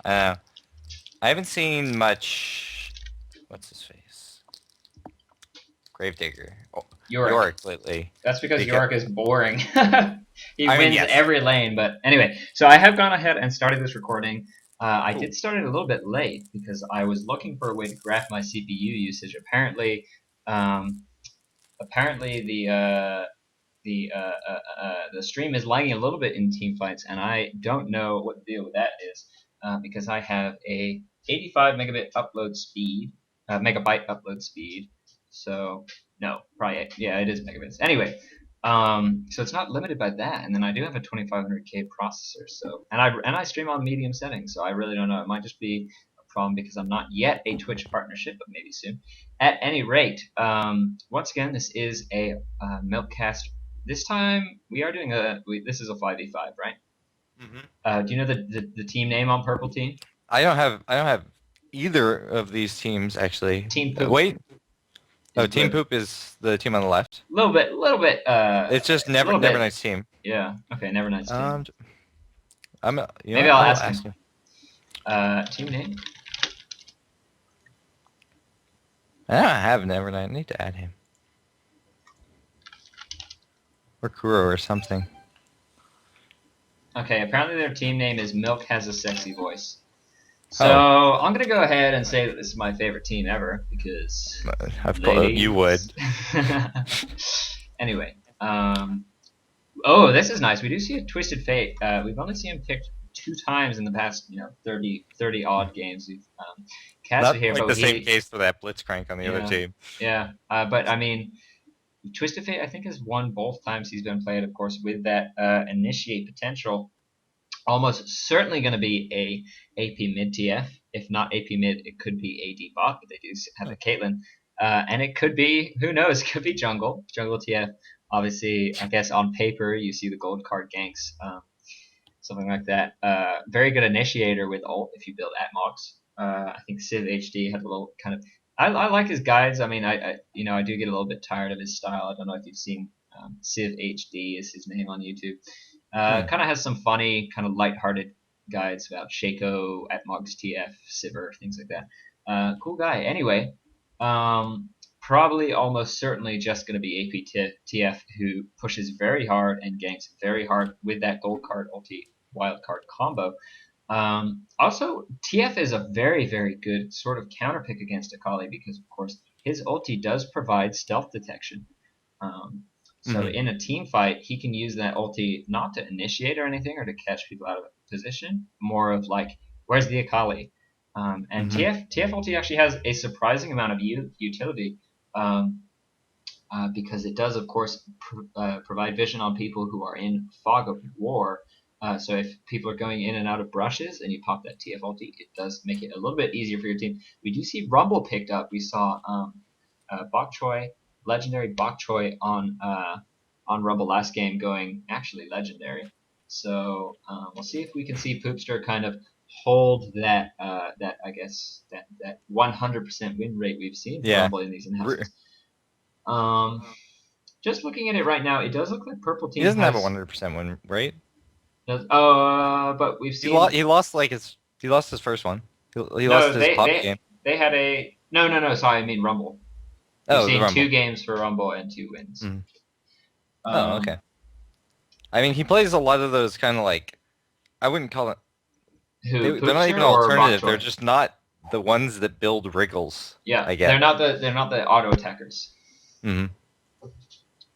I haven't seen much. What's his face? Gravedigger. Oh, Yorick. Yorick lately. That's because Because Yorick is boring. He I mean, wins yes. every lane, but anyway. So I have gone ahead and started this recording. I Cool. did start it a little bit late because I was looking for a way to graph my CPU usage. Um, apparently the stream is lagging a little bit in team fights, and I don't know what the deal with that is because I have a 85 megabit upload speed, megabyte upload speed. So no, probably yeah, it is megabits. Anyway, so it's not limited by that, and then I do have a 2500K processor. So and I stream on medium settings, so I really don't know. It might just be a problem because I'm not yet a Twitch partnership, but maybe soon. At any rate, once again, this is a Milkcast. This time we are doing this is a 5v5, right? Hmm. Do you know the team name on Purple Team? I don't have either of these teams actually. Team Poop Wait. Oh, is Team the Poop is the team on the left. little bit, It's just a little Never bit. Night's team. Yeah. Okay. Never Knight's team. Um, I'm. You know Maybe what? I'll I will ask ask him. him. Team name. I don't have Never Night. I need to add him or Kuro or something. Okay. Apparently their team name is Milk Has a Sexy Voice. So Oh, I'm gonna go ahead and say that this is my favorite team ever because of course you ladies. would. Anyway, oh, this is nice. We do see a Twisted Fate. We've only seen him picked 2 times in the past, 30 odd games we've casted Not here, like but the same he, case for that Blitzcrank on the other yeah, team. yeah. But I mean, Twisted Fate, I think, has won both times he's been played, of course, with that initiate potential. Almost certainly going to be a AP mid TF. If not AP mid, it could be AD bot, but they do have a Caitlyn. And it could be, who knows, it could be jungle TF. Obviously, I guess on paper, you see the gold card ganks, something like that. Very good initiator with ult if you build Atmox. I think Civ HD had a little kind of. I like his guides. I mean, I do get a little bit tired of his style. I don't know if you've seen Civ HD is his name on YouTube. Hmm. Kind of has some funny, kind of light-hearted guides about Shaco, Atmogs TF, Sivir, things like that. Cool guy. Anyway, probably almost certainly just going to be APTF who pushes very hard and ganks very hard with that gold card ulti wild card combo. Also, TF is a very, very good sort of counter pick against Akali because, of course, his ulti does provide stealth detection. Um, so Hmm. in a team fight, he can use that ulti not to initiate or anything or to catch people out of position, more of like, where's the Akali? And Hmm. TF ulti actually has a surprising amount of utility um, because it does, of course, provide vision on people who are in fog of war. So if people are going in and out of brushes and you pop that TF ulti, it does make it a little bit easier for your team. We do see Rumble picked up. We saw Bok Choy, legendary Bok Choy on Rumble last game going actually legendary. So we'll see if we can see Poopster kind of hold that I guess that 100% win rate we've seen for Yeah. Rumble in these Re- announcements. Um, just looking at it right now, it does look like Purple He Team doesn't have a has 100% win rate. but we've He lost. seen He lost like his. He lost his first one. He lost no his they Poppy they game. they had a no sorry I mean Rumble. We've Oh, the seen two Rumble. games for Rumble and 2 wins. Mhm. Oh, Um, okay. I mean, he plays a lot of those kind of like. I wouldn't call it. who They're not even Poopster or Bok alternative. They're Choy? just not the ones that build wriggles. Yeah, I get. they're not the auto attackers. Hmm.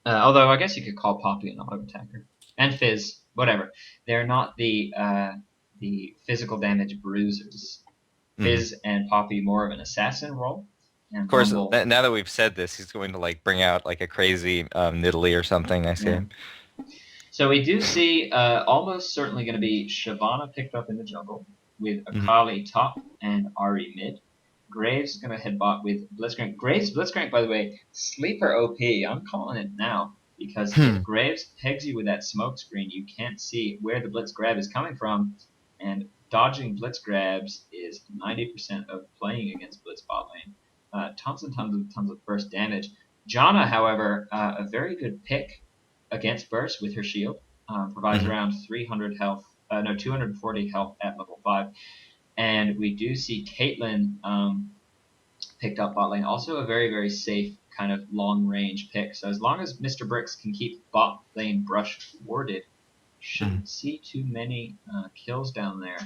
Although I guess you could call Poppy an auto attacker and Fizz, whatever. They're not the physical damage bruisers. Hmm. Fizz and Poppy more of an assassin role, Of and course, Rumble. now that we've said this, he's going to like bring out like a crazy Nidalee or something next Yeah. game. So we do see almost certainly going to be Shyvana picked up in the jungle with Hmm. Akali top and Ari mid. Graves going to head bot with Blitzcrank. Graves Blitzcrank, by the way, sleeper OP. I'm calling it now because Hmm. if Graves pegs you with that smoke screen, you can't see where the blitz grab is coming from, and dodging blitz grabs is 90% of playing against blitz bot lane. Tons and tons of burst damage. Janna, however, a very good pick against burst with her shield. Provides Hmm. around 300 health, no 240 health at level 5. And we do see Caitlyn picked up bot lane. Also a very, very safe kind of long range pick. So as long as Mr. Bricks can keep bot lane brush warded, shouldn't see too many kills down there.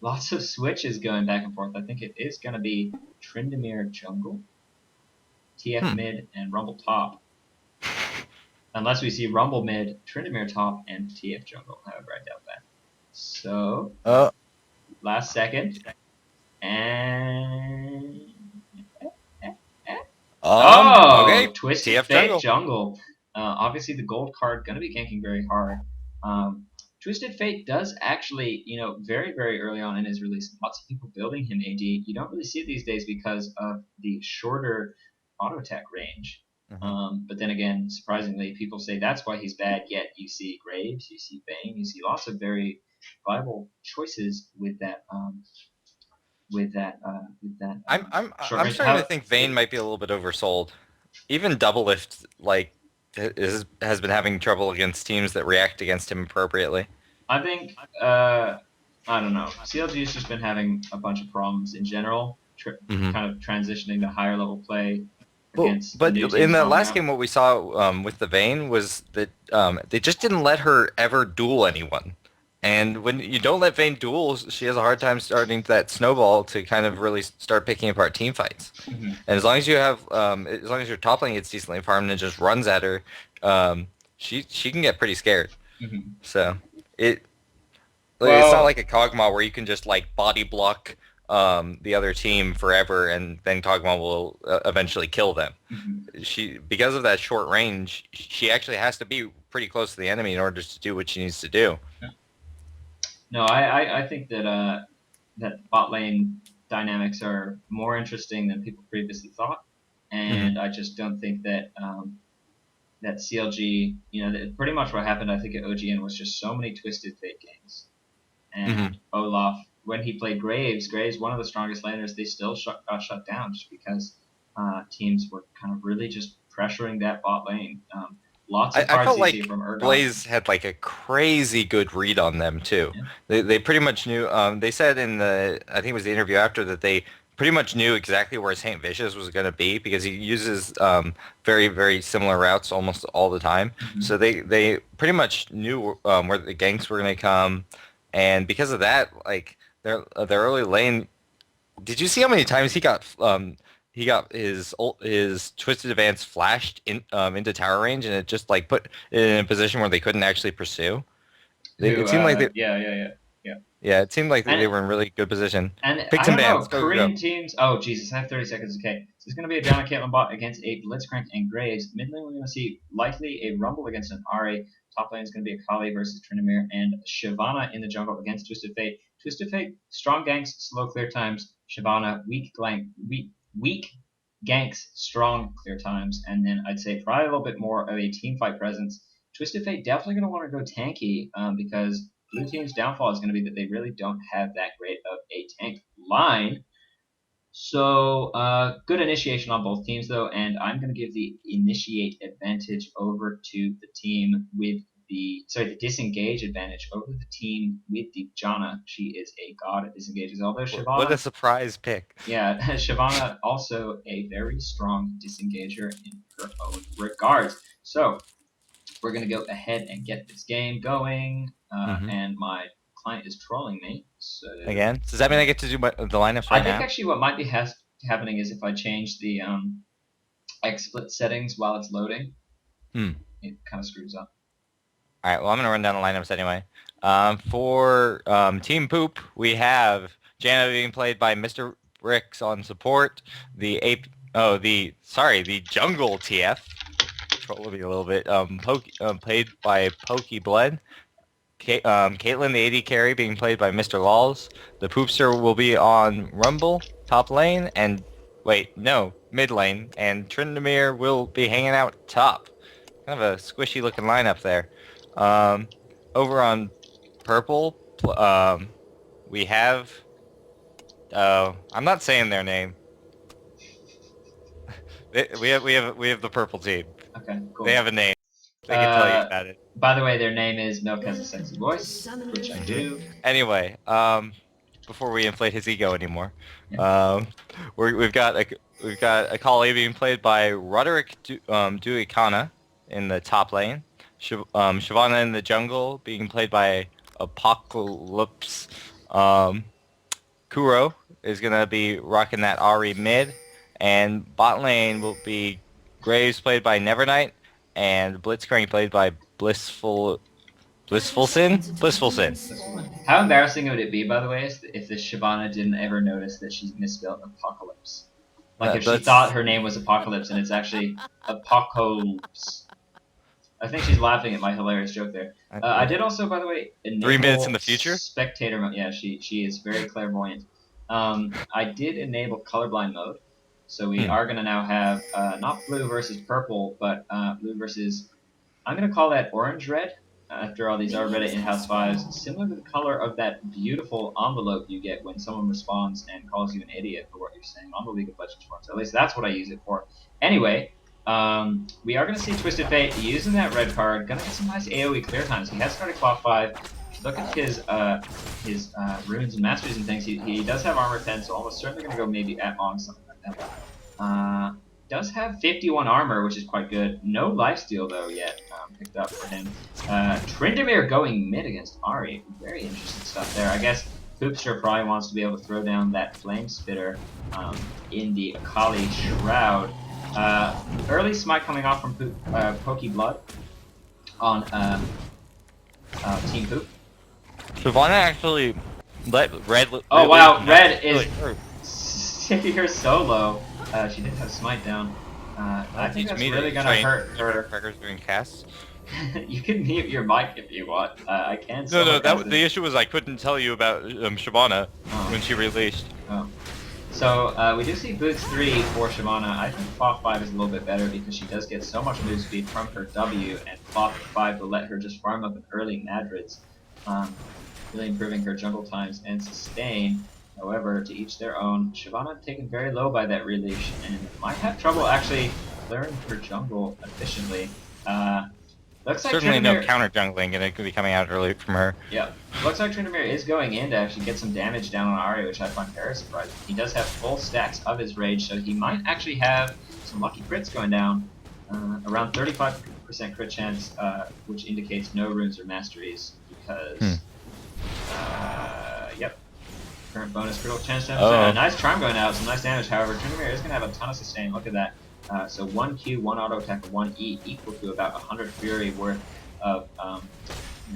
Lots of switches going back and forth. I think it is going to be Tryndamere jungle, TF mid, and Rumble top. Unless we see Rumble mid, Tryndamere top, and TF jungle. However, I doubt that. So, last second. And... okay. Twisted TF Fate jungle. Obviously, the gold card going to be ganking very hard. Twisted Fate does actually, very, very early on in his release, lots of people building him AD. You don't really see it these days because of the shorter auto attack range. But then again, surprisingly, people say that's why he's bad. Yet you see Graves, you see Bane, you see lots of very viable choices with that. I'm short range. starting to think Vayne might be a little bit oversold. Even Double Lift has been having trouble against teams that react against him appropriately. I think I don't know. CLG's just been having a bunch of problems in general, kind of transitioning to higher level play against. But in the last game, what we saw with the Vayne was that they just didn't let her ever duel anyone. And when you don't let Vayne duel, she has a hard time starting that snowball to kind of really start picking apart team fights. And as long as you have, as long as your top lane gets decently farmed and just runs at her, she can get pretty scared. So it's not like a Kog'Maw where you can just like body block the other team forever and then Kog'Maw will eventually kill them. Because of that short range, she actually has to be pretty close to the enemy in order to do what she needs to do. No, I think that that bot lane dynamics are more interesting than people previously thought, and I just don't think that that CLG, pretty much what happened, I think, at OGN was just so many Twisted Fate games, and Olaf, when he played Graves, one of the strongest laners, they still got shut down just because teams were kind of really just pressuring that bot lane. Lots of I felt like from Ergon. Blaze had like a crazy good read on them too. Yeah. They pretty much knew. They said in I think it was the interview after that they pretty much knew exactly where Saint Vicious was going to be because he uses very, very similar routes almost all the time. So they pretty much knew where the ganks were going to come, and because of that, like their early lane. Did you see how many times he got his Twisted Advance flashed into tower range, and it just like put it in a position where they couldn't actually pursue. It seemed like yeah, it seemed like they were in really good position. And Pick some bands. Korean teams. Oh Jesus, I have 30 seconds. Okay, so it's going to be a Diana Caitlyn bot against a Blitzcrank and Graves. Mid lane, we're going to see likely a Rumble against an Ahri. Top lane is going to be a Kali versus Tryndamere, and Shyvana in the jungle against Twisted Fate. Twisted Fate, strong ganks, slow clear times. Shyvana, weak ganks, strong clear times, and then I'd say probably a little bit more of a team fight presence. Twisted Fate definitely going to want to go tanky because Blue Team's downfall is going to be that they really don't have that great of a tank line. So good initiation on both teams though, and I'm going to give the initiate advantage over to the team with the disengage advantage over the team with the Janna. She is a god at disengages. Although Shyvana, what a surprise pick! Yeah, Shyvana also a very strong disengager in her own regards. So we're gonna go ahead and get this game going. And my client is trolling me. So again, does that mean I get to do the lineups right now? I think actually what might be happening is if I change the XSplit settings while it's loading, it kind of screws up. All right, well, I'm going to run down the lineups anyway. For Team Poop, we have Janna being played by Mr. Bricks on support. The Jungle TF. Troll me a little bit. Played by Pokey Blood. Caitlyn, the AD carry, being played by Mr. Lols. The Poopster will be on Rumble, top lane, and... Wait, no, mid lane. And Tryndamere will be hanging out top. Kind of a squishy looking lineup there. Over on purple, we have. I'm not saying their name. we have the purple team. Okay, cool. They have a name. They can tell you about it. By the way, their name is Milk Has a Sexy Voice, which I do. Anyway, before we inflate his ego anymore. Yeah. We've got a Kali being played by Roderick Duikana in the top lane. Shyvana in the jungle being played by Apocalypse. Kuro is gonna be rocking that Ari mid, and bot lane will be Graves played by Nevernight, and Blitzcrank played by Blissful Sin. Blissful Sin. How embarrassing would it be, by the way, if the Shyvana didn't ever notice that she misspelled Apocalypse? Like if she thought That's her name was Apocalypse and it's actually Apocalypse. I think she's laughing at my hilarious joke there. I did also, by the way, 3 minutes in enable the future. spectator mode. Yeah, she is very clairvoyant. I did enable colorblind mode, so we are going to now have not blue versus purple, but blue versus, I'm going to call that orange-red. After all, these are Reddit in-house fives, similar to the color of that beautiful envelope you get when someone responds and calls you an idiot for what you're saying on the League of Legends forums. At least that's what I use it for. Anyway, we are going to see Twisted Fate using that red card. Going to get some nice AoE clear times. He has started clock 5. If you look at his runes and masteries and things, he does have armor 10, so almost certainly going to go maybe at Mong, something like that. Does have 51 armor, which is quite good. No lifesteal, though, yet picked up for him. Tryn going mid against Ari. Very interesting stuff there. I guess Poopster probably wants to be able to throw down that Flame Spitter in the Akali Shroud. Early smite coming off from Pokey Blood on Team Poop. Shyvana actually let Red. Oh wow, Red really is sitting here solo. She did have smite down. I think that's really gonna hurt her. Crackers doing casts. You can mute your mic if you want. I can. No. The issue was I couldn't tell you about Shyvana when she released. Oh. So we do see Boots 3 for Shyvana. I think Cloth 5 is a little bit better because she does get so much move speed from her W, and Cloth 5 will let her just farm up an early Madrids, really improving her jungle times and sustain. However, to each their own. Shyvana taken very low by that release and might have trouble actually clearing her jungle efficiently. Looks like Certainly no counter jungling, and it could be coming out early from her. Yeah. Looks like Tryn is going in to actually get some damage down on Ari, which I find very surprising. He does have full stacks of his rage, so he might actually have some lucky crits going down. Around 35% crit chance, which indicates no runes or masteries, because... yep. Current bonus critical chance damage. Nice charm going out, some nice damage. However, Tryn is going to have a ton of sustain. Look at that. So 1 Q, 1 auto attack, 1 E equal to about 100 Fury worth of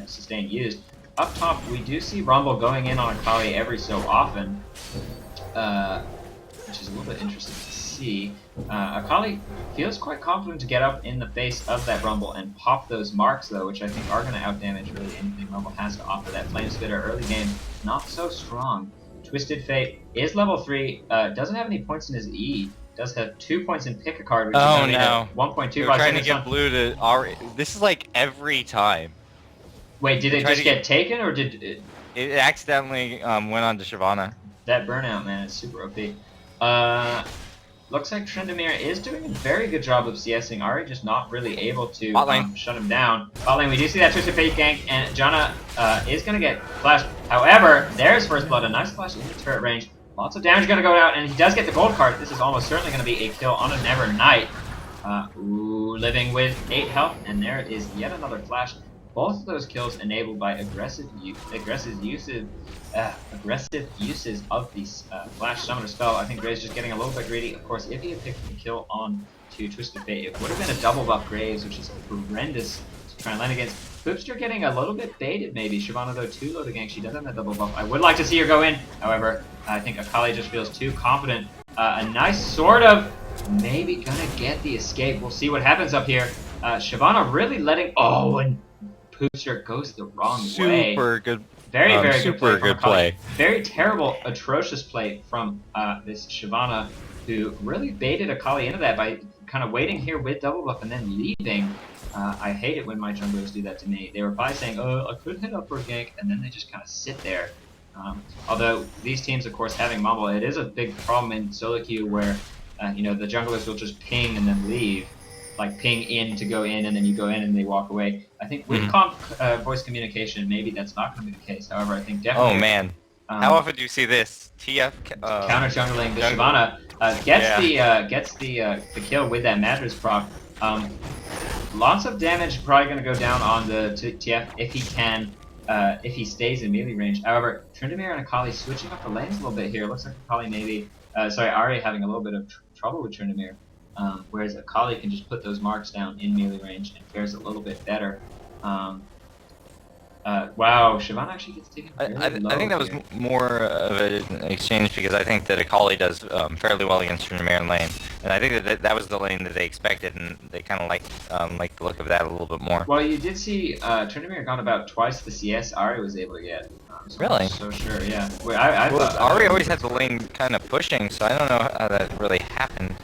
sustain used. Up top, we do see Rumble going in on Akali every so often, which is a little bit interesting to see. Akali feels quite confident to get up in the face of that Rumble and pop those marks, though, which I think are going to outdamage really anything Rumble has to offer. That Flame Spitter early game, not so strong. Twisted Fate is level 3, doesn't have any points in his E. Does have 2 points in pick a card, which is only 1.25 We're trying to get blue to Ari. This is like every time. Wait, did it just get taken, or did it... It accidentally went on to Shyvana. That burnout, man, is super OP. Looks like Tryn is doing a very good job of CSing Ari, just not really able to shut him down. Bot lane, we do see that Twisted Fate gank, and Janna is going to get flashed. However, there's First Blood, a nice flash in the turret range. Lots of damage going to go out, and he does get the gold card. This is almost certainly going to be a kill on a Never Knight. Living with 8 health, and there is yet another flash. Both of those kills enabled by aggressive uses of the Flash Summoner spell. I think Graves just getting a little bit greedy. Of course, if he had picked the kill on to Twisted Fate, it would have been a double buff Graves, which is horrendous to try and land against. Poopster getting a little bit baited, maybe. Shyvana, though, too low to gank. She does have that double buff. I would like to see her go in. However, I think Akali just feels too confident. A nice sort of maybe gonna get the escape. We'll see what happens up here. Shyvana really letting... Oh, and Poopster goes the wrong way. Super good. Very, very super good play. Very terrible, atrocious play from this Shyvana, who really baited Akali into that by kind of waiting here with double buff and then leaving. I hate it when my junglers do that to me. They were probably saying, oh, I could hit up for a gank, and then they just kind of sit there. Although these teams, of course, having Mumble, it is a big problem in solo queue where, the junglers will just ping and then leave. Like ping in to go in, and then you go in and they walk away. I think with voice communication, maybe that's not going to be the case. However, I think definitely... Oh, man. How often do you see this? TF Counter jungling the jungle. Shyvana gets the kill with that mattress proc. Lots of damage probably going to go down on the TF if he can, if he stays in melee range. However, Tryndamere and Akali switching up the lanes a little bit here. Looks like Akali maybe, Ahri having a little bit of trouble with Tryndamere, whereas Akali can just put those marks down in melee range and fares a little bit better. Wow, Shyvana actually gets taken very low I think that was here. more of an exchange because I think that Akali does fairly well against Tryn lane, and I think that was the lane that they expected, and they kind of like the look of that a little bit more. Well, you did see Tryndamere got about twice the CS Ahri was able to get. So Really? I'm so sure, yeah. Wait, I Well, thought Ari always had the lane kind of pushing, so I don't know how that really happened.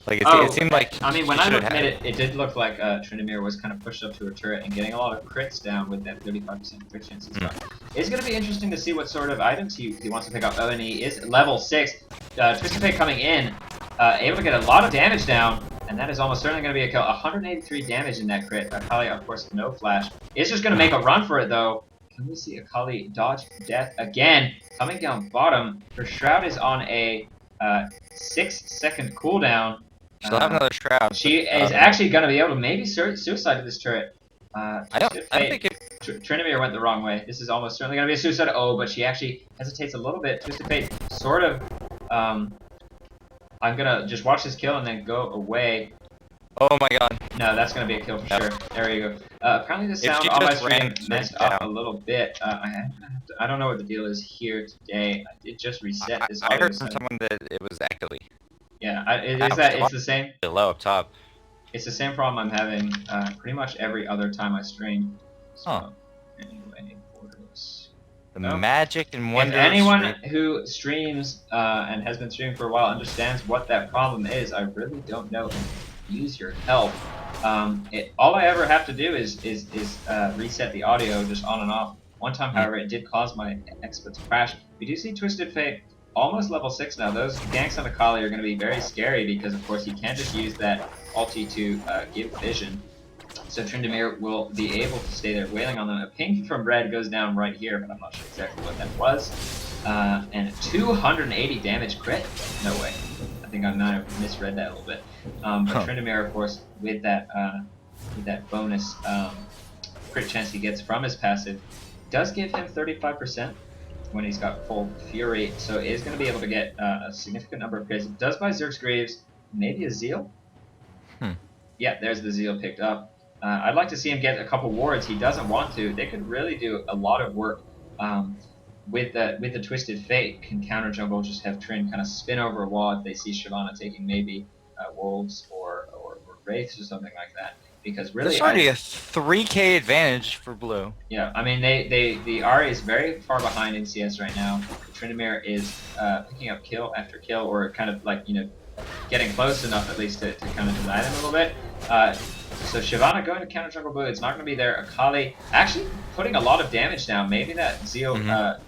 Like it seemed like I mean, when she I should looked have at had it, it did look like Tryndamere was kind of pushed up to her turret and getting a lot of crits down with that 35% crit chance and stuff. It's going to be interesting to see what sort of items he wants to pick up. Oh, and he is level 6. Twisted Fate coming in, able to get a lot of damage down, and that is almost certainly going to be a kill. 183 damage in that crit. Akali, of course, no flash. Is just going to make a run for it, though. Can we see Akali dodge death again? Coming down bottom, her Shroud is on a 6-second cooldown. She'll have another shroud. She is actually going to be able to maybe suicide to this turret. I don't think it. Tryndamere went the wrong way. This is almost certainly going to be a suicide. Oh, but she actually hesitates a little bit. Twisted Fate sort of. I'm going to just watch this kill and then go away. Oh my god. No, that's going to be a kill for sure. There you go. Apparently the sound she on my just stream ran messed straight up a down. little bit. I don't know what the deal is here today. I did just reset this I audio heard from setting. someone that it was echoey. Yeah, it's the same. Low up top. It's the same problem I'm having pretty much every other time I stream. So, Huh. anyway, Borderless. The No. magic and wonder. If anyone who streams and has been streaming for a while understands what that problem is, I really don't know. Use your help. All I ever have to do is reset the audio just on and off. One time, however, it did cause my Xbox to crash. We do see Twisted Fate almost level 6 now. Those ganks on Akali are going to be very scary because, of course, he can't just use that ulti to give vision. So Tryndamere will be able to stay there wailing on them. A ping from red goes down right here, but I'm not sure exactly what that was. And 280 damage crit? No way. I think I might have misread that a little bit. But Tryndamere, of course, with that bonus crit chance he gets from his passive, does give him 35% when he's got full fury, so it is going to be able to get a significant number of crits. It does buy Zerg's Greaves, maybe a Zeal? Yeah, there's the Zeal picked up. I'd like to see him get a couple wards. He doesn't want to. They could really do a lot of work with the Twisted Fate. Can counter jungle, just have Tryn kind of spin over a wall if they see Shyvana taking maybe Wolves or Wraiths or something like that. Because really, there's already a 3k advantage for blue. Yeah, I mean, the Ahri is very far behind in CS right now. Tryndamere is picking up kill after kill, or kind of like, getting close enough at least to kind of deny them a little bit. So Shyvana going to counter jungle blue, it's not going to be there. Akali actually putting a lot of damage down. Maybe that Zeal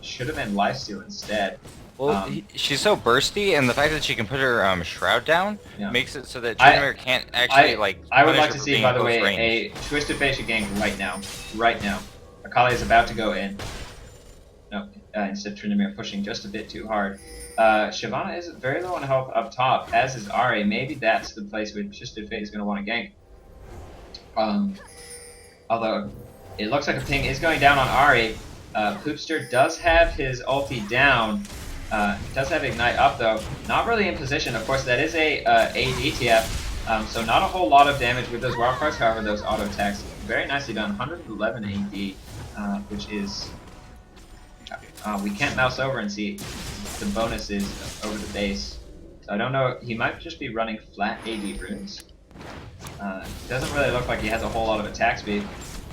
should have been lifesteal instead. Well, she's so bursty, and the fact that she can put her shroud down makes it so that Tryndamere can't actually I would like to see, by the way, a Twisted Fate gank right now. Right now. Akali is about to go in. No, instead Tryndamere pushing just a bit too hard. Shyvana is very low on health up top, as is Ahri. Maybe that's the place where Twisted Fate is going to want to gank. Although, it looks like a ping is going down on Ahri. Poopster does have his ulti down. Does have Ignite up, though. Not really in position. Of course, that is a AD, so not a whole lot of damage with those wildcards. However, those auto attacks, very nicely done. 111 AD, which is... we can't mouse over and see the bonuses over the base. So I don't know. He might just be running flat AD runes. Doesn't really look like he has a whole lot of attack speed.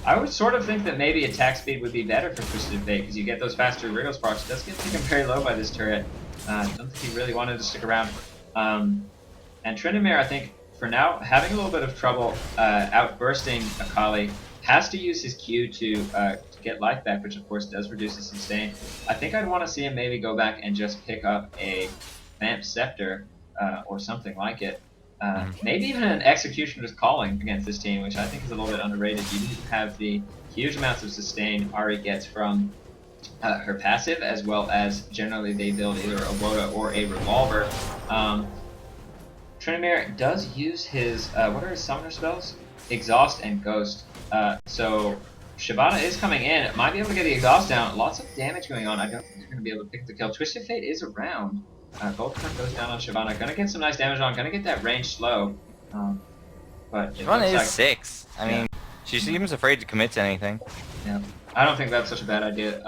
I would sort of think that maybe attack speed would be better for Twisted Fate, because you get those faster Wriggles procs. It does get taken very low by this turret. I don't think he really wanted to stick around. And Tryndamere, I think, for now, having a little bit of trouble outbursting Akali, has to use his Q to get life back, which of course does reduce his sustain. I think I'd want to see him maybe go back and just pick up a Vamp Scepter or something like it. Maybe even an Executioner's Calling against this team, which I think is a little bit underrated. You didn't have the huge amounts of sustain Ahri gets from her passive, as well as generally they build either a Woda or a revolver. Trynamere does use his, what are his summoner spells? Exhaust and Ghost. So Shyvana is coming in, might be able to get the exhaust down. Lots of damage going on. I don't think they're going to be able to pick the kill. Twisted Fate is around. Gold card goes down on Shyvana. Gonna get some nice damage on. Gonna get that range slow. But Shyvana is like, 6. I mean, she seems afraid to commit to anything. Yeah, I don't think that's such a bad idea.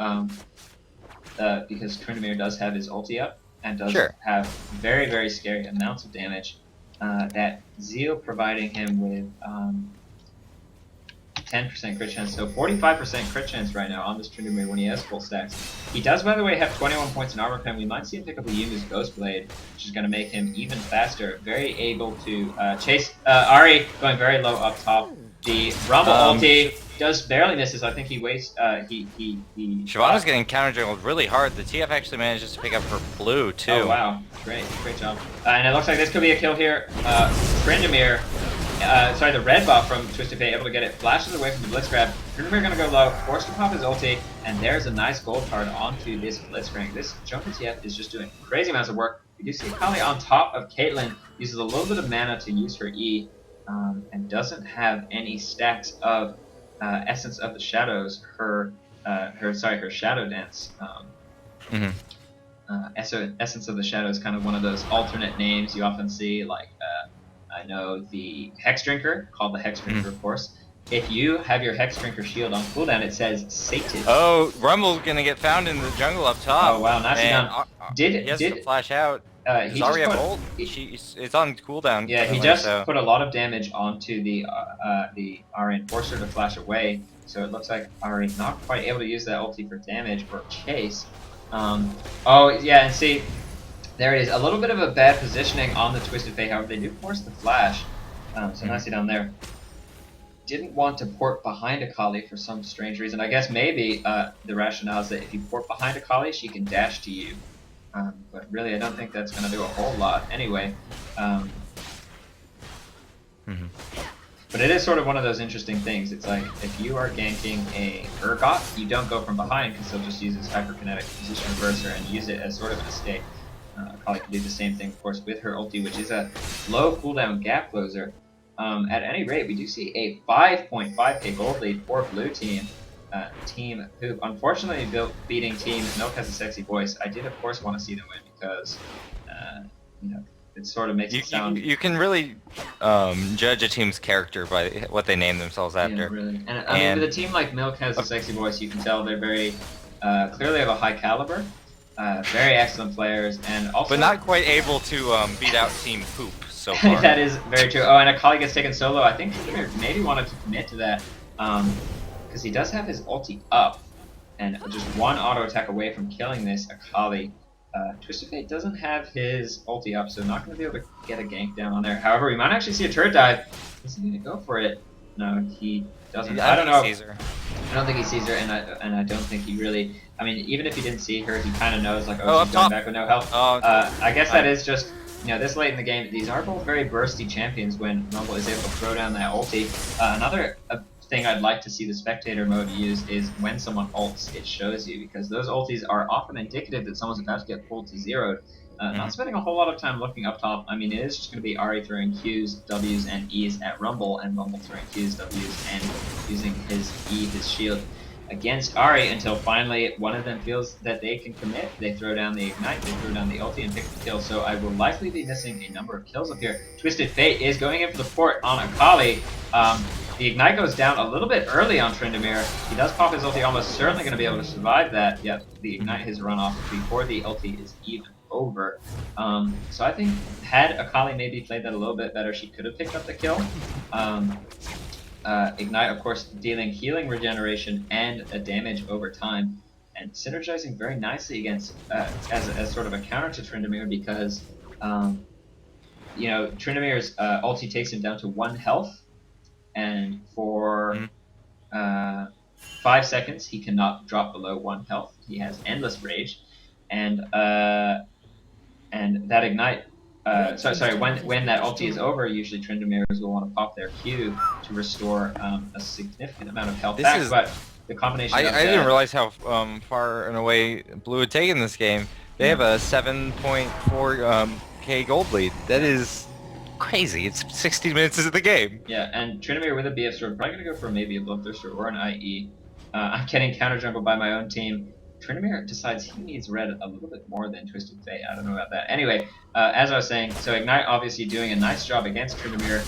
Because Trynamere does have his ulti up and does have very, very scary amounts of damage. That Zeal providing him with 10% crit chance, so 45% crit chance right now on this Trynamere when he has full stacks. He does, by the way, have 21 points in armor pen. We might see him pick up a Yumi's Ghost Blade, which is going to make him even faster. Very able to chase Ahri, going very low up top. The Rumble ulti does barely misses. I think he wastes. Shyvana's getting counter jungled really hard. The TF actually manages to pick up her blue too. Oh wow, great job. And it looks like this could be a kill here. Trynamere, sorry, the red buff from Twisted Fate able to get it. Flashes away from the Blitz grab. Trynamere gonna go low, forced to pop his ulti, and there's a nice gold card onto this Blitzcrank. This Jumper TF is just doing crazy amounts of work. We do see Kali on top of Caitlyn, uses a little bit of mana to use her E, and doesn't have any stacks of Essence of the Shadows. Her Shadow Dance. Essence of the Shadows, kind of one of those alternate names you often see, like I know the Hex Drinker, called the Hex Drinker, of course. If you have your Hex Drinker shield on cooldown, it says Sated. Oh, Rumble's gonna get found in the jungle up top. Oh wow, nicely done. He has to flash out. Does Ahri have ult? It's on cooldown. Yeah, he just put a lot of damage onto the Ahri and forced her to flash away. So it looks like Ahri not quite able to use that ulti for damage or chase. Oh yeah, and see, there it is. A little bit of a bad positioning on the Twisted Fate. However, they do force the flash. So nicely down there. Didn't want to port behind Akali for some strange reason. I guess maybe the rationale is that if you port behind Akali, she can dash to you. But really, I don't think that's going to do a whole lot anyway. But it is sort of one of those interesting things. It's like, if you are ganking a Urgot, you don't go from behind because he'll just use his hyperkinetic position reverser and use it as sort of an escape. Akali can do the same thing, of course, with her ulti, which is a low cooldown gap closer. At any rate, we do see a 5.5k gold lead for blue team. Team Poop. Unfortunately, beating Team Milk Has a Sexy Voice. I did, of course, want to see them win because, it sort of makes it sound... You can really judge a team's character by what they name themselves after. Yeah, really. And I mean, with a team like Milk Has a Sexy Voice, you can tell they're very clearly of a high caliber. Very excellent players, and also... But not quite able to beat out Team Poop so far. That is very true. Oh, and Akali gets taken solo. I think he maybe wanted to commit to that. Because he does have his ulti up, and just one auto attack away from killing this Akali. Twisted Fate doesn't have his ulti up, so not going to be able to get a gank down on there. However, we might actually see a turret dive. Is he going to go for it? No, he doesn't. I don't know. He sees her. I don't think he sees her, and I don't think he really... I mean, even if he didn't see her, he kind of knows, like, oh, she's going back with no health. I guess that is just... this late in the game, these are both very bursty champions when Rumble is able to throw down that ulti. Another thing I'd like to see the spectator mode use is when someone ults, it shows you, because those ultis are often indicative that someone's about to get pulled to zeroed. Not spending a whole lot of time looking up top. I mean, it is just going to be Ahri throwing Qs, Ws, and Es at Rumble, and Rumble throwing Qs, Ws, and using his E, his shield, against Ahri until finally one of them feels that they can commit. They throw down the Ignite, they throw down the ulti, and pick the kill. So I will likely be missing a number of kills up here. Twisted Fate is going in for the port on Akali. The Ignite goes down a little bit early on Trynamere. He does pop his ulti, almost certainly going to be able to survive that. Yet the Ignite has run off before the ulti is even over. So I think had Akali maybe played that a little bit better, she could have picked up the kill. Ignite, of course, dealing healing regeneration and a damage over time, and synergizing very nicely against as sort of a counter to Trynamere, because Trynamere's ulti takes him down to 1 health, and for 5 seconds he cannot drop below 1 health. He has endless rage, and that Ignite. When that ulti is over, usually Tryndameres will want to pop their Q to restore a significant amount of health back, but the combination I of didn't realize how far and away Blue had taken this game. They have a 7.4 K gold lead. That is crazy. It's 16 minutes into the game. Yeah, and Tryndamere with a BF sword, probably gonna go for maybe a Bloodthirster or an IE. I'm getting counter jungled by my own team. Tryndamere decides he needs red a little bit more than Twisted Fate. I don't know about that. Anyway, as I was saying, so Ignite obviously doing a nice job against Tryndamere.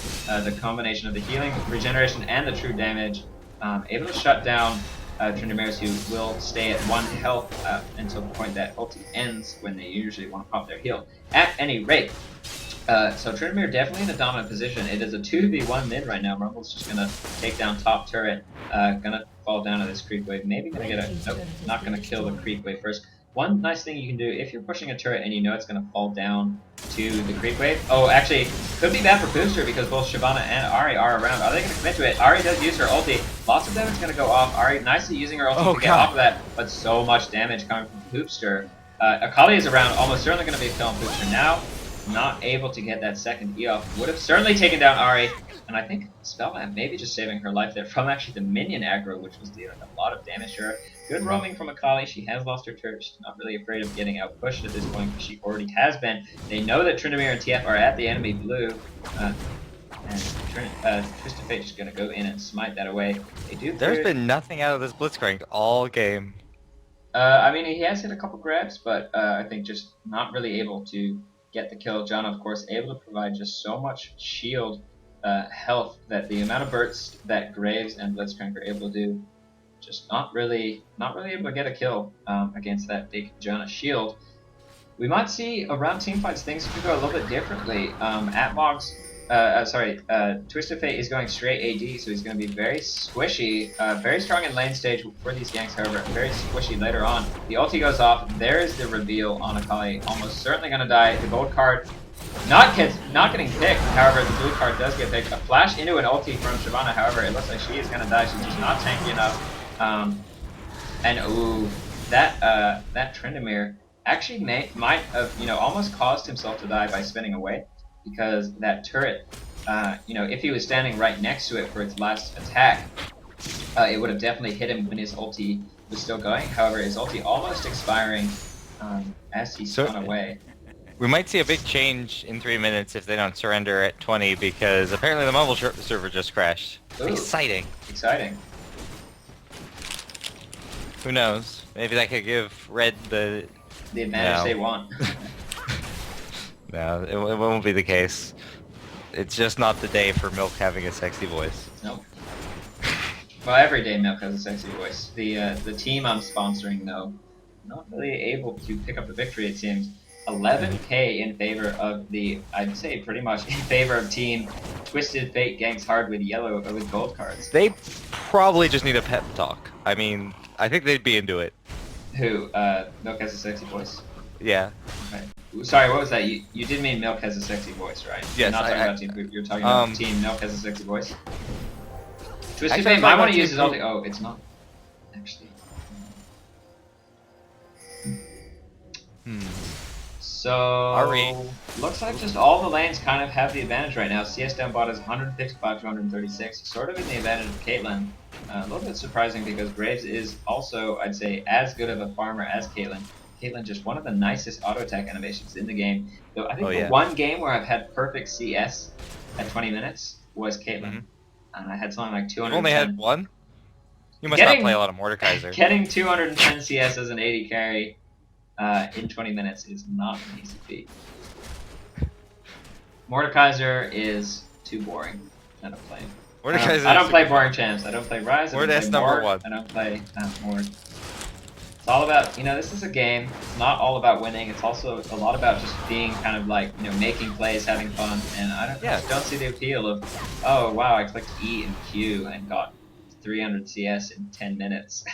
The combination of the healing, regeneration, and the true damage, able to shut down Tryndameres, who will stay at 1 health until the point that ulti ends, when they usually want to pop their heal. At any rate, so Tryndamere definitely in a dominant position. It is a 2v1 mid right now. Rumble's just gonna take down top turret. Gonna fall down to this creep wave. Maybe gonna get a... Nope, not gonna kill the creep wave first. One nice thing you can do, if you're pushing a turret and you know it's gonna fall down to the creep wave... Oh, actually, could be bad for Booster because both Shyvana and Ahri are around. Are they gonna commit to it? Ahri does use her ulti. Lots of damage gonna go off. Ahri nicely using her ulti to get off of that, but so much damage coming from Booster. Akali is around, almost certainly gonna be killing Booster now. Not able to get that second E off. Would have certainly taken down Ahri, and I think Spellman maybe just saving her life there from actually the minion aggro, which was dealing a lot of damage to her. Good roaming from Akali. She has lost her turret. She's not really afraid of getting out pushed at this point, because she already has been. They know that Tryndamere and TF are at the enemy blue, and Twisted Fate just going to go in and smite that away. They do. There's been nothing out of this Blitzcrank all game. I mean, he has hit a couple grabs, but I think just not really able to get the kill. John, of course, able to provide just so much shield health that the amount of bursts that Graves and Blitzcrank are able to do, just not really able to get a kill against that big Janna shield. We might see around teamfights things could go a little bit differently. Twisted Fate is going straight AD, so he's going to be very squishy, very strong in lane stage for these ganks, however, very squishy later on. The ulti goes off, there is the reveal on Akali, almost certainly going to die. The gold card not getting picked, however, the blue card does get picked. A flash into an ulti from Shyvana, however, it looks like she is going to die, she's just not tanky enough. And ooh, that Tryndamere actually might have, almost caused himself to die by spinning away. Because that turret, if he was standing right next to it for its last attack, it would have definitely hit him when his ulti was still going. However, his ulti almost expiring as he spun away. We might see a big change in 3 minutes if they don't surrender at 20, because apparently the mobile server just crashed. Ooh, exciting. Exciting. Who knows? Maybe that could give Red the advantage they want. No, it won't be the case. It's just not the day for Milk having a sexy voice. Nope. Well, every day Milk has a sexy voice. The team I'm sponsoring, though, not really able to pick up the victory, it seems. 11k in favor of I'd say pretty much in favor of team Twisted Fate ganks hard with gold cards. They probably just need a pep talk. I mean, I think they'd be into it. Who? Milk has a sexy voice? Yeah. Okay. Sorry, what was that? You did mean Milk has a sexy voice, right? Yes. You're not talking about Team Poop, you're talking about Team Milk has a sexy voice. Twisted Fate might want to use his ulti. Oh, it's not. Actually. So, Ahri. Looks like just all the lanes kind of have the advantage right now. CS down bot is 155 to 136, sort of in the advantage of Caitlyn. A little bit surprising because Graves is also, I'd say, as good of a farmer as Caitlyn. Caitlyn, just one of the nicest auto attack animations in the game. Though I think the one game where I've had perfect CS at 20 minutes was Caitlyn. And I had something like 200. You only had one? You must not play a lot of Mordekaiser. Getting 210 CS as an 80 carry in 20 minutes is not an easy feat. Mordekaiser is too boring. I don't play. I don't play boring champs. I don't play Rise. I don't play Mord. I don't play Mord. It's all about, this is a game. It's not all about winning. It's also a lot about just being kind of like, making plays, having fun. And I don't see the appeal of, oh wow, I clicked E and Q and got 300 CS in 10 minutes.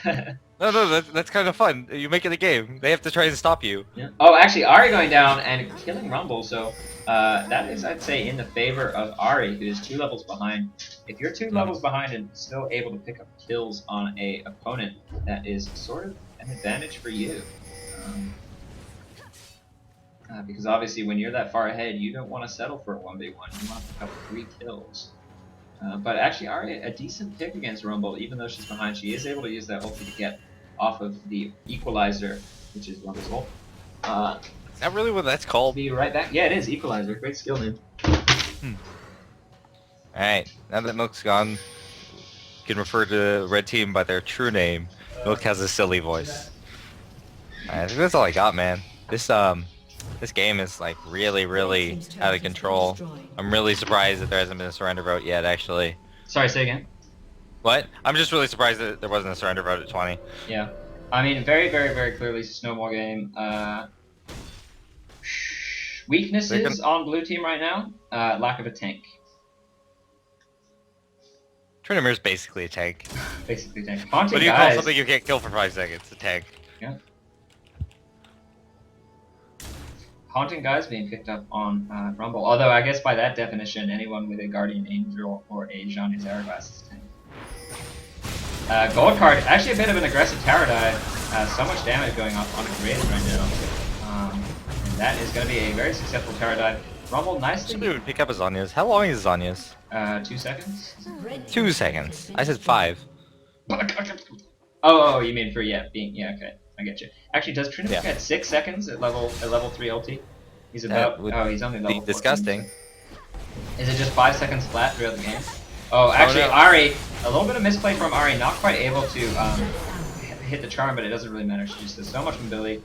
No, that's kind of fun. You make it a game. They have to try and stop you. Yeah. Oh, actually, Ahri going down and killing Rumble. So that is, I'd say, in the favor of Ahri, who is 2 levels behind. If you're 2 levels behind and still able to pick up kills on a opponent, that is sort of an advantage for you. Because obviously when you're that far ahead, you don't want to settle for a 1v1. You want to pick up 3 kills. But actually, Ari, a decent pick against Rumble, even though she's behind. She is able to use that ulti to get off of the equalizer, which is Rumble's ult. Is that really what that's called? Be right back. Yeah, it is equalizer. Great skill name. Alright, now that Milk's gone, you can refer to Red Team by their true name. Milk has a silly voice. I think that's all I got, man. This game is like really, really out of control. I'm really surprised that there hasn't been a surrender vote yet, actually. Sorry, say again. What? I'm just really surprised that there wasn't a surrender vote at 20. Yeah. I mean, very, very, very clearly snowball game. Weaknesses on blue team right now. Lack of a tank. Tryn is basically a tank. Basically tank. Haunting What do you guys. call something you can't kill for 5 seconds? A tank. Yeah. Haunting guys being picked up on Rumble. Although I guess by that definition, anyone with a Guardian Angel or a Jean Hourglass is a tank. Gold card, actually a bit of an aggressive tower dive. So much damage going off on a grid right now. And that is going to be a very successful tower dive. Rumble nicely. Somebody would pick up a Zonya's. How long is Zonya's? 2 seconds. 2 seconds. I said 5. Oh, you mean for being okay. I get you. Actually, does Tryn Yeah. get 6 seconds at level 3 ulti? He's about he's only level 14. Disgusting. Is it just 5 seconds flat throughout the game? Oh, actually, no. Ari, a little bit of misplay from Ari, not quite able to hit the charm, but it doesn't really matter. She just has so much mobility.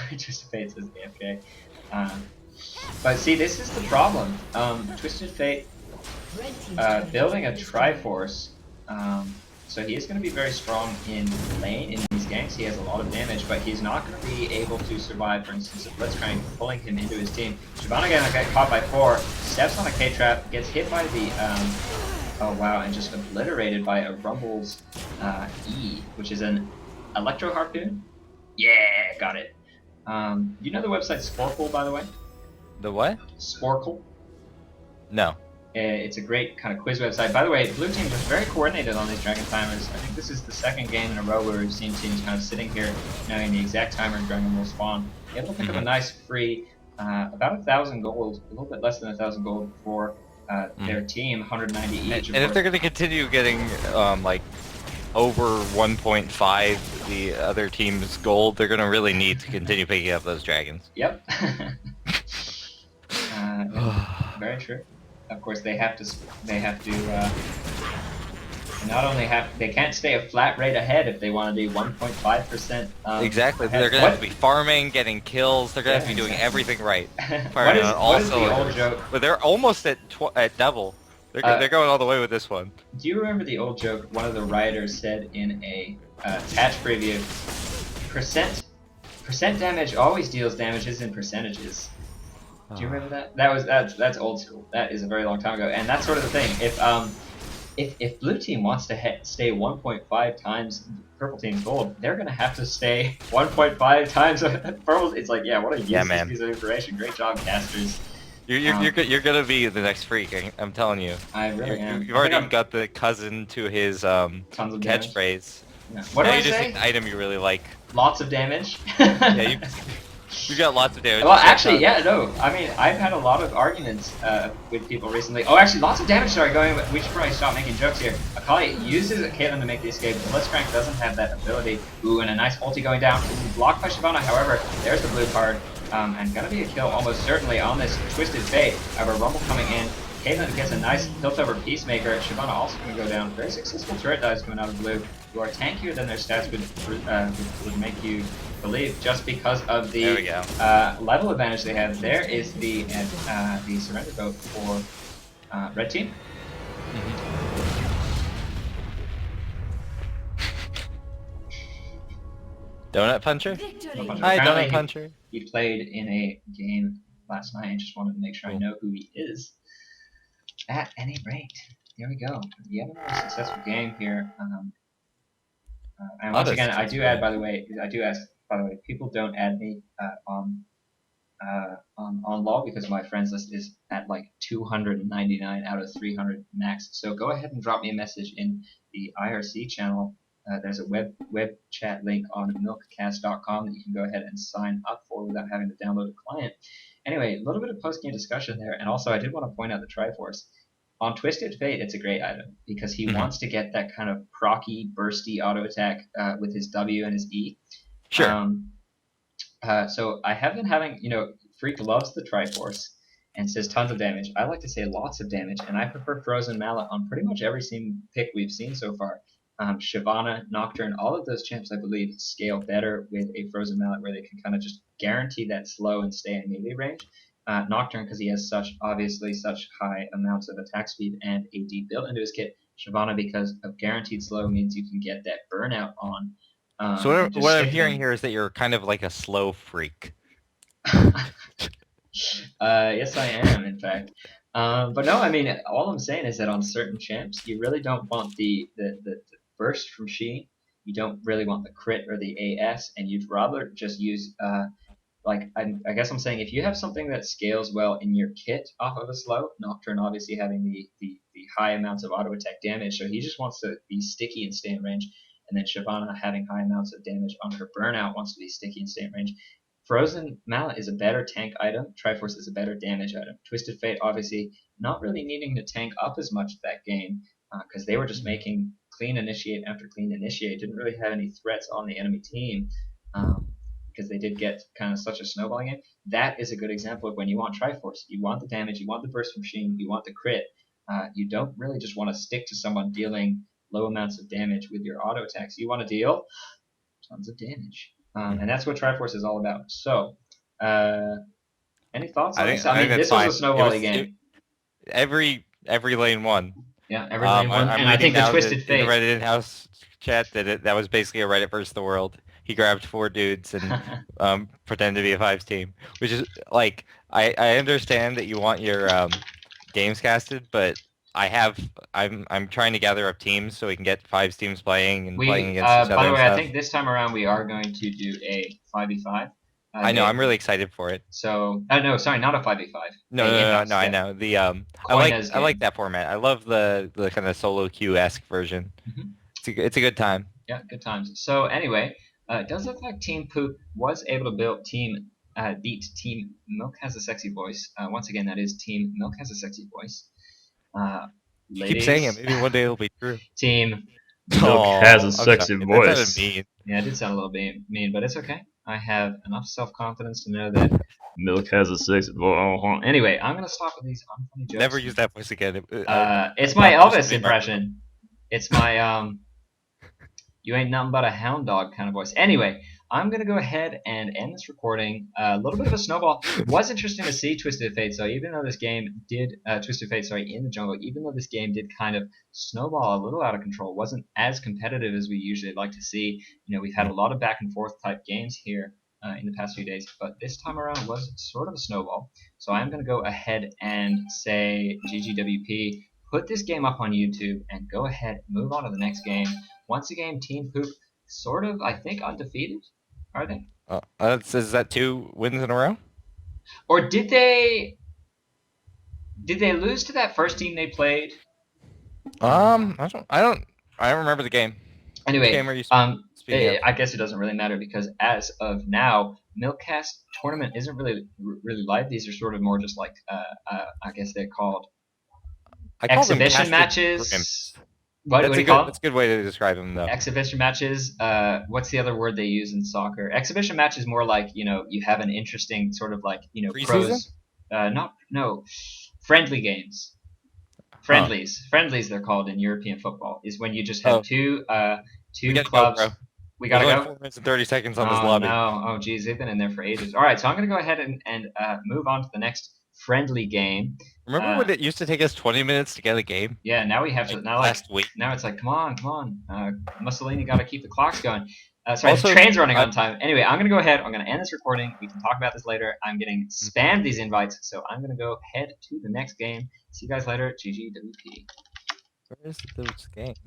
Twisted Fate says AFK. But see, this is the problem. Twisted Fate building a Triforce. So he is going to be very strong in lane in these ganks. He has a lot of damage, but he's not going to be able to survive, for instance, if Blitzcrank pulling him into his team. Shyvana gonna get caught by 4, steps on a K-trap, gets hit by the, oh wow, and just obliterated by a Rumble's E, which is an Electro Harpoon. Yeah, got it. You know the website Sporkle, by the way? The what? Sporkle. No. It's a great kind of quiz website. By the way, blue team was very coordinated on these Dragon Timers. I think this is the second game in a row where we've seen teams kind of sitting here knowing the exact timer Dragon will spawn. Able to pick up a nice free, about 1,000 gold, a little bit less than 1,000 gold for their team, 190 each. And if they're going to continue getting like over 1.5 the other team's gold, they're going to really need to continue picking up those dragons. Yep. Very true. Of course, they have to not only they can't stay a flat rate ahead if they want to do 1.5%. Exactly. Ahead. They're going to have to be farming, getting kills. They're going to have to be doing everything right. What is all the old joke? But they're almost at double. They're going all the way with this one. Do you remember the old joke one of the rioters said in a patch preview? Percent damage always deals damages in percentages. Do you remember that? That's old school. That is a very long time ago, and that's sort of the thing. If blue team wants to stay 1.5 times purple team's gold, they're gonna have to stay 1.5 times purple. It's like, yeah, what a useless piece of information. Great job, casters. You're gonna be the next freak. I'm telling you. I really am. You've already got the cousin to his catchphrase. Yeah. What now do I you just say? pick an item you really like. Lots of damage. Yeah, you got lots of damage. Well, actually, yeah, no. I mean, I've had a lot of arguments with people recently. Oh, actually, lots of damage. Sorry, we should probably stop making jokes here. Akali uses Caitlyn to make the escape. Blitzcrank doesn't have that ability. Ooh, and a nice ulti going down. Blocked by Shyvana. However, there's the blue card. And gonna be a kill almost certainly on this Twisted Fate. However, Rumble coming in. Caitlyn gets a nice tilt over Peacemaker. Shyvana also gonna go down. Very successful turret dives coming out of blue, who are tankier than their stats would make you believe, just because of the level advantage they have. There is the surrender vote for red team. Donut Puncher? Hi, Donut Puncher. He played in a game last night and just wanted to make sure I know who he is. At any rate, here we go. Yet another successful game here. And once again, I do ask, by the way, people don't add me on LoL because my friends list is at like 299 out of 300 max. So go ahead and drop me a message in the IRC channel. There's a web chat link on milkcast.com that you can go ahead and sign up for without having to download a client. Anyway, a little bit of post-game discussion there, and also I did want to point out the Triforce. on Twisted Fate, it's a great item because he Hmm. wants to get that kind of procky, bursty auto attack with his W and his E. Sure. Um, so I have been having, Freak loves the Triforce and says tons of damage. I like to say lots of damage, and I prefer Frozen Mallet on pretty much every pick we've seen so far. Shyvana, Nocturne, all of those champs, I believe, scale better with a Frozen Mallet where they can kind of just guarantee that slow and stay in melee range. Nocturne, because he has obviously such high amounts of attack speed and a deep build into his kit. Shyvana, because of guaranteed slow, means you can get that burnout on So and what just I'm stick hearing them. here is that you're kind of like a slow freak. Yes, I am, in fact. But no, I mean, all I'm saying is that on certain champs, you really don't want the burst from Sheen. You don't really want the crit or the AS, and you'd rather just use I guess I'm saying if you have something that scales well in your kit off of a slow, Nocturne obviously having the high amounts of auto attack damage, so he just wants to be sticky and stay in range. And then Shyvana having high amounts of damage on her burnout wants to be sticky and stay in range. Frozen Mallet is a better tank item. Triforce is a better damage item. Twisted Fate obviously not really needing to tank up as much that game because they were just Mhm. making clean initiate after clean initiate. Didn't really have any threats on the enemy team. Because they did get kind of such a snowballing game. That is a good example of when you want Triforce. You want the damage, you want the burst machine, you want the crit. You don't really just want to stick to someone dealing low amounts of damage with your auto attacks. You want to deal tons of damage. And Mhm. that's what Triforce is all about. So, uh, any thoughts on this? I I think mean, that's this was a fine. snowbally game. Every lane won. Yeah, every lane won. I'm And I reading think the now that Twisted in the Fate. Reddit in-house chat that that was basically a Reddit versus the world. He grabbed four dudes and pretended to be a fives team, which is like I understand that you want your games casted, but I'm trying to gather up teams so we can get fives teams playing and playing against each By other the and way, I think stuff. this time around we are going to do a 5v5. I know I'm They really excited for it. So, no, sorry, not a 5v5. No, A no, no, in-house, no, I yeah. know. Coin-as I like game. that format. I love the kind of solo queue-esque version. Hmm. It's a good time. Yeah, good times. So anyway, it does look like Team Poop was able to beat Team Milk Has a Sexy Voice. Once again, that is Team Milk Has a Sexy Voice. Uh, You keep saying it. Ladies, Maybe one day it'll be true. Team. Milk has a Oh, I'm sorry. sexy That sounded voice. mean. Yeah, it did sound a little bit mean, but it's okay. I have enough self-confidence to know that. Milk has a sexy voice. Anyway, I'm gonna stop with these unfunny Never jokes. use that voice again. It's my Not Elvis punishment in my room. impression. It's my you ain't nothing but a hound dog kind of voice. Anyway, I'm gonna go ahead and end this recording. A little bit of a snowball. Was interesting to see Twisted Fate. So even though this game did Twisted Fate, sorry, in the jungle, even though this game did kind of snowball a little out of control, wasn't as competitive as we usually like to see. We've had a lot of back and forth type games here. In the past few days, but this time around was sort of a snowball. So I'm going to go ahead and say GGWP, put this game up on YouTube, and go ahead, move on to the next game. Once again, Team Poop, sort of, I think, undefeated. Are they? Is that 2 wins in a row? Or did they lose to that first team they played? I don't remember the game. Which Anyway, game are you speaking of? I guess it doesn't really matter because as of now, Milkcast tournament isn't really live. These are sort of more just like I guess they're called I call them exhibition casted matches. crimps. What do you call That's it? a good way to describe them though. Exhibition matches. What's the other word they use in soccer? Exhibition match is more like you have an interesting sort of like Preseason? pros. Not no, friendly games. Huh. Friendlies they're called in European football is when you just have Oh, we two gotta go, bro. clubs. We There's gotta only go. 4 minutes and 30 seconds on this Oh lobby. no! Oh geez, they've been in there for ages. All right, so I'm gonna go ahead and move on to the next friendly game. Remember Uh, when it used to take us 20 minutes to get a game? Yeah, now we have to Like now last week? now it's like come on. Mussolini got to keep the clocks going. Sorry, the Also, train's running uh, on time. Anyway, I'm gonna go ahead. I'm gonna end this recording. We can talk about this later. I'm getting spammed these invites, so I'm gonna go head to the next game. See you guys later. GGWP. where is those games?